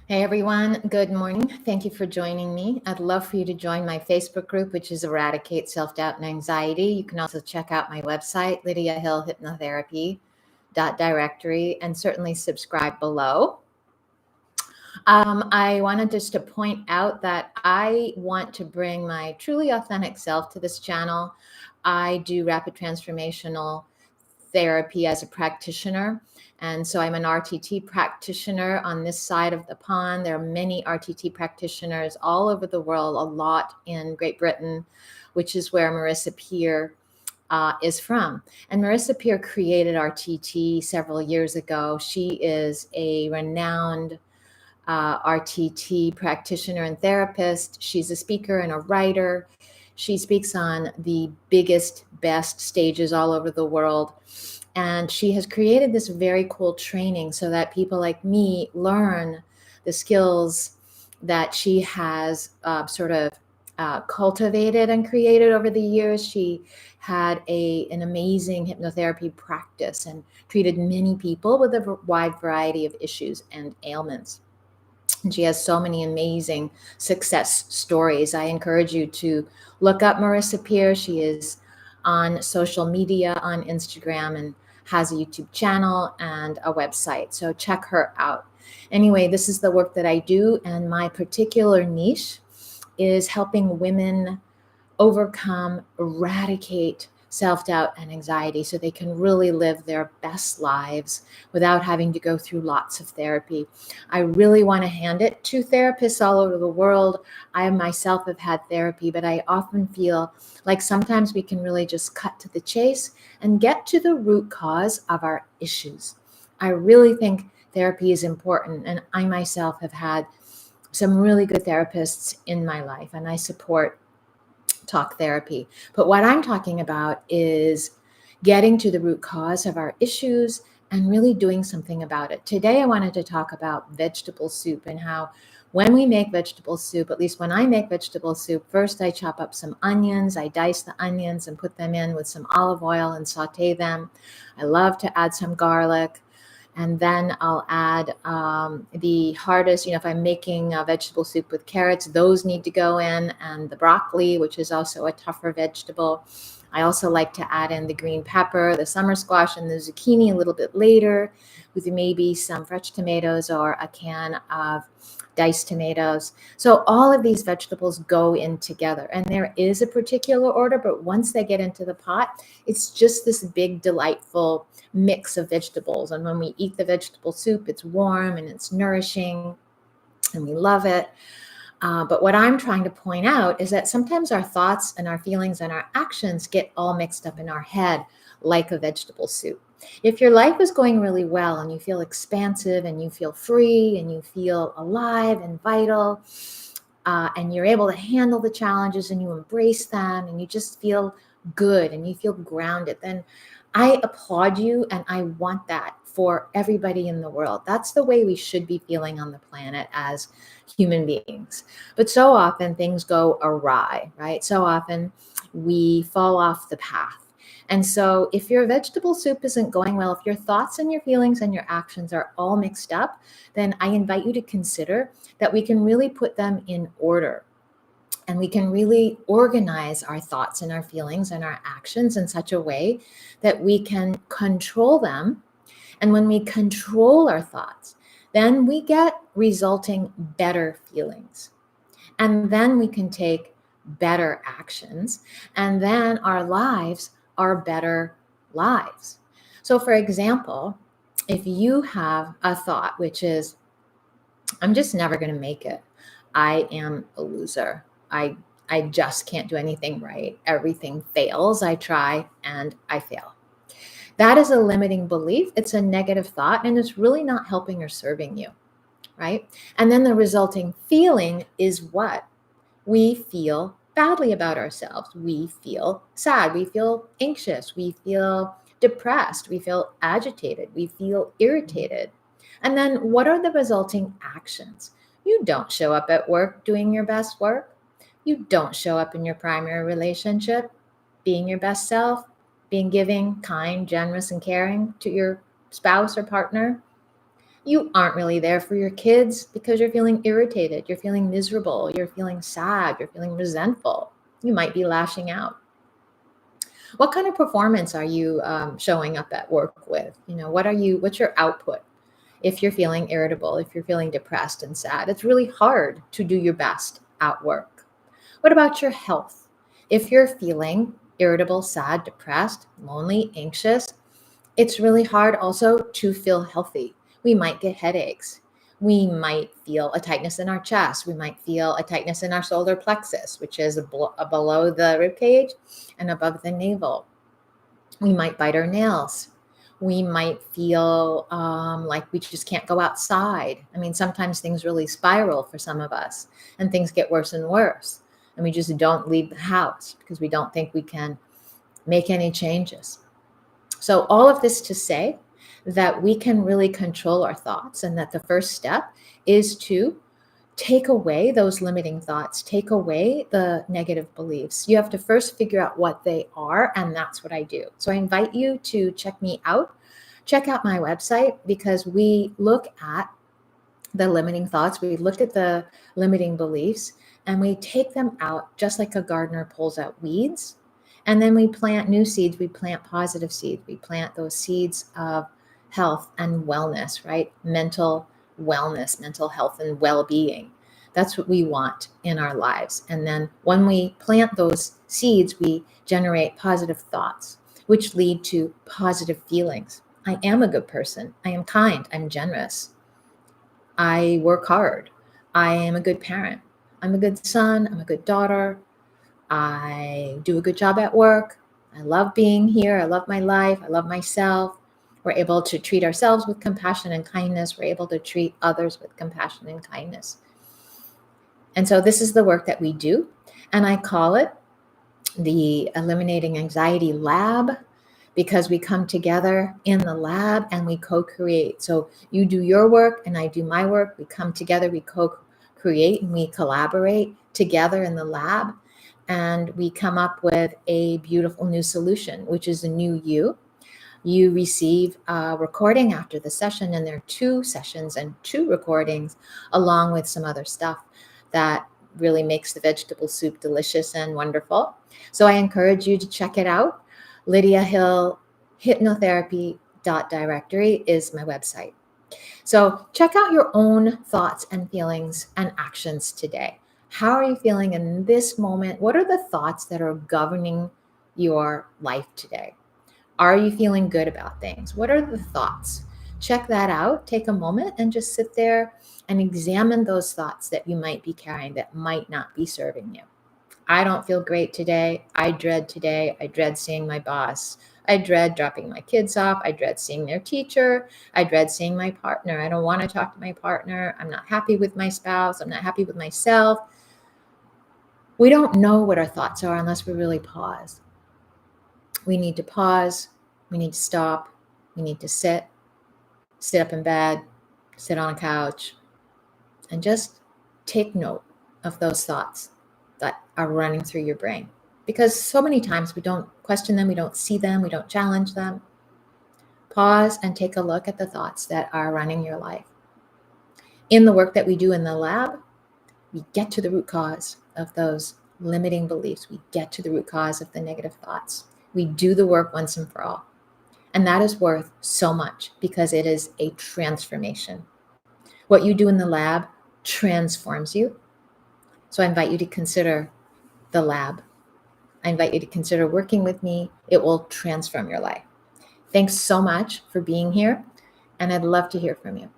Hey everyone, good morning. Thank you for joining me. I'd love for you to join my Facebook group, which is Eradicate Self-Doubt and Anxiety. You can also check out my website, lydiahillhypnotherapy.directory, and certainly subscribe below. I wanted just to point out that I want to bring my truly authentic self to this channel. I do rapid transformational therapy as a practitioner. And so I'm an RTT practitioner on this side of the pond. There are many RTT practitioners all over the world, a lot in Great Britain, which is where Marissa Peer is from. And Marissa Peer created RTT several years ago. She is a renowned RTT practitioner and therapist. She's a speaker and a writer. She speaks on the biggest, best stages all over the world. And she has created this very cool training so that people like me learn the skills that she has cultivated and created over the years. She had an amazing hypnotherapy practice and treated many people with a wide variety of issues and ailments. And she has so many amazing success stories. I encourage you to look up Marissa Peer. She is on social media, on Instagram, and has a YouTube channel and a website. So check her out. Anyway, this is the work that I do, and my particular niche is helping women overcome, eradicate self-doubt and anxiety so they can really live their best lives without having to go through lots of therapy. I really want to hand it to therapists all over the world. I myself have had therapy, but I often feel like sometimes we can really just cut to the chase and get to the root cause of our issues. I really think therapy is important, and I myself have had some really good therapists in my life, and I support talk therapy. But what I'm talking about is getting to the root cause of our issues and really doing something about it. Today, I wanted to talk about vegetable soup and how when we make vegetable soup, at least when I make vegetable soup, first I chop up some onions, I dice the onions and put them in with some olive oil and saute them. I love to add some garlic. And then I'll add the hardest, if I'm making a vegetable soup with carrots, those need to go in, and the broccoli, which is also a tougher vegetable. I also like to add in the green pepper, the summer squash, and the zucchini a little bit later, with maybe some fresh tomatoes or a can of diced tomatoes. So all of these vegetables go in together, and there is a particular order, but once they get into the pot, it's just this big, delightful mix of vegetables. And when we eat the vegetable soup, it's warm and it's nourishing, and we love it. But what I'm trying to point out is that sometimes our thoughts and our feelings and our actions get all mixed up in our head like a vegetable soup. If your life is going really well and you feel expansive and you feel free and you feel alive and vital, and you're able to handle the challenges and you embrace them and you just feel good and you feel grounded, then I applaud you, and I want that for everybody in the world. That's the way we should be feeling on the planet as human beings. But so often things go awry, right? So often we fall off the path. And so if your vegetable soup isn't going well, if your thoughts and your feelings and your actions are all mixed up, then I invite you to consider that we can really put them in order. And we can really organize our thoughts and our feelings and our actions in such a way that we can control them. And when we control our thoughts, then we get resulting better feelings. And then we can take better actions. And then our lives are better lives. So, for example, if you have a thought, which is, I'm just never going to make it. I am a loser. I just can't do anything right. Everything fails. I try and I fail. That is a limiting belief. It's a negative thought, and it's really not helping or serving you, right? And then the resulting feeling is what? We feel badly about ourselves. We feel sad. We feel anxious. We feel depressed. We feel agitated. We feel irritated. And then what are the resulting actions? You don't show up at work doing your best work. You don't show up in your primary relationship being your best self, being giving, kind, generous, and caring to your spouse or partner. You aren't really there for your kids because you're feeling irritated, you're feeling miserable, you're feeling sad, you're feeling resentful. You might be lashing out. What kind of performance are you showing up at work with? What's your output? If you're feeling irritable, if you're feeling depressed and sad, it's really hard to do your best at work. What about your health? If you're feeling irritable, sad, depressed, lonely, anxious, it's really hard also to feel healthy. We might get headaches. We might feel a tightness in our chest. We might feel a tightness in our solar plexus, which is below the rib cage and above the navel. We might bite our nails. We might feel like we just can't go outside. I mean, sometimes things really spiral for some of us, and things get worse and worse. And we just don't leave the house because we don't think we can make any changes. So all of this to say that we can really control our thoughts, and that the first step is to take away those limiting thoughts, take away the negative beliefs. You have to first figure out what they are, and that's what I do. So I invite you to check me out. Check out my website, because we look at the limiting thoughts, we look at the limiting beliefs, and we take them out just like a gardener pulls out weeds. And then we plant new seeds. We plant positive seeds. We plant those seeds of health and wellness, right? Mental wellness, mental health and well-being. That's what we want in our lives. And then when we plant those seeds, we generate positive thoughts, which lead to positive feelings. I am a good person. I am kind. I'm generous. I work hard. I am a good parent. I'm a good son. I'm a good daughter. I do a good job at work. I love being here. I love my life. I love myself. We're able to treat ourselves with compassion and kindness. We're able to treat others with compassion and kindness. And so this is the work that we do. And I call it the Eliminating Anxiety Lab, because we come together in the lab and we co-create. So you do your work and I do my work. We come together, we co-create, and we collaborate together in the lab. And we come up with a beautiful new solution, which is a new you. You receive a recording after the session, and there are 2 sessions and 2 recordings, along with some other stuff that really makes the vegetable soup delicious and wonderful. So I encourage you to check it out. Lydia Hill hypnotherapy.directory is my website. So check out your own thoughts and feelings and actions today. How are you feeling in this moment? What are the thoughts that are governing your life today? Are you feeling good about things? What are the thoughts? Check that out. Take a moment and just sit there and examine those thoughts that you might be carrying that might not be serving you. I don't feel great today. I dread today. I dread seeing my boss. I dread dropping my kids off. I dread seeing their teacher. I dread seeing my partner. I don't want to talk to my partner. I'm not happy with my spouse. I'm not happy with myself. We don't know what our thoughts are unless we really pause. We need to pause. We need to stop. We need to sit up in bed, sit on a couch, and just take note of those thoughts that are running through your brain. Because so many times we don't question them, we don't see them, we don't challenge them. Pause and take a look at the thoughts that are running your life. In the work that we do in the lab, we get to the root cause of those limiting beliefs. We get to the root cause of the negative thoughts. We do the work once and for all. And that is worth so much, because it is a transformation. What you do in the lab transforms you. So I invite you to consider the lab. I invite you to consider working with me. It will transform your life. Thanks so much for being here, and I'd love to hear from you.